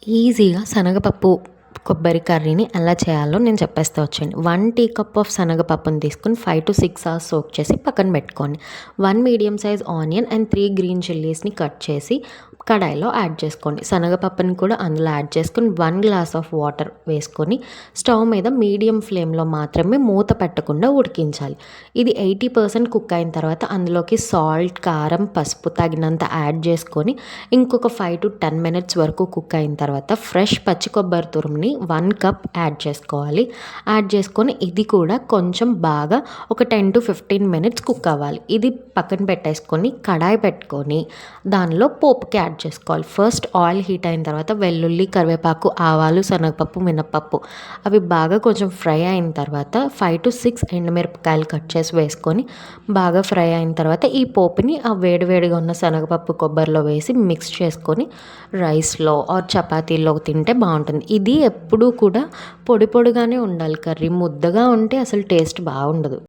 ఈజీగా శనగపప్పు కొబ్బరి కర్రీని ఎలా చేయాలో నేను చెప్పేస్తా వచ్చేయండి. 1 టీ కప్ ఆఫ్ శనగపప్పుని తీసుకొని 5-6 అవర్స్ సోక్ చేసి పక్కన పెట్టుకోండి. 1 medium size onion and 3 green చిల్లీస్‌ని కట్ చేసి కడాయిలో యాడ్ చేసుకోండి. శనగపప్పుని కూడా అందులో యాడ్ చేసుకొని 1 గ్లాస్ ఆఫ్ వాటర్ వేసుకొని స్టవ్ మీద మీడియం ఫ్లేమ్‌లో మాత్రమే మూత పెట్టకుండా ఉడికించాలి. ఇది 80% కుక్ అయిన తర్వాత అందులోకి సాల్ట్, కారం, పసుపు తగినంత యాడ్ చేసుకొని ఇంకొక 5-10 మినిట్స్ వరకు కుక్ అయిన తర్వాత ఫ్రెష్ పచ్చి కొబ్బరి తురుముని 1 కప్ యాడ్ చేసుకోవాలి. యాడ్ చేసుకొని ఇది కూడా కొంచెం బాగా ఒక 10-15 మినిట్స్ కుక్ అవ్వాలి. ఇది పక్కన పెట్టేసుకొని కడాయి పెట్టుకొని దానిలో పోపుకి యాడ్ చేసుకోవాలి. ఫస్ట్ ఆయిల్ హీట్ అయిన తర్వాత వెల్లుల్లి, కరివేపాకు, ఆవాలు, శనగపప్పు, మినపప్పు అవి బాగా కొంచెం ఫ్రై అయిన తర్వాత 5-6 ఎండుమిరపకాయలు కట్ చేసి వేసుకొని బాగా ఫ్రై అయిన తర్వాత ఈ పోపుని ఆ వేడివేడిగా ఉన్న శనగపప్పు కొబ్బరిలో వేసి మిక్స్ చేసుకొని రైస్‌లో ఆర్ చపాతీల్లో తింటే బావుంటుంది. ఇది ఎప్పుడూ కూడా పొడి పొడిగానే ఉండాలి కర్రీ. ముద్దగా ఉంటే అసలు టేస్ట్ బావుండదు.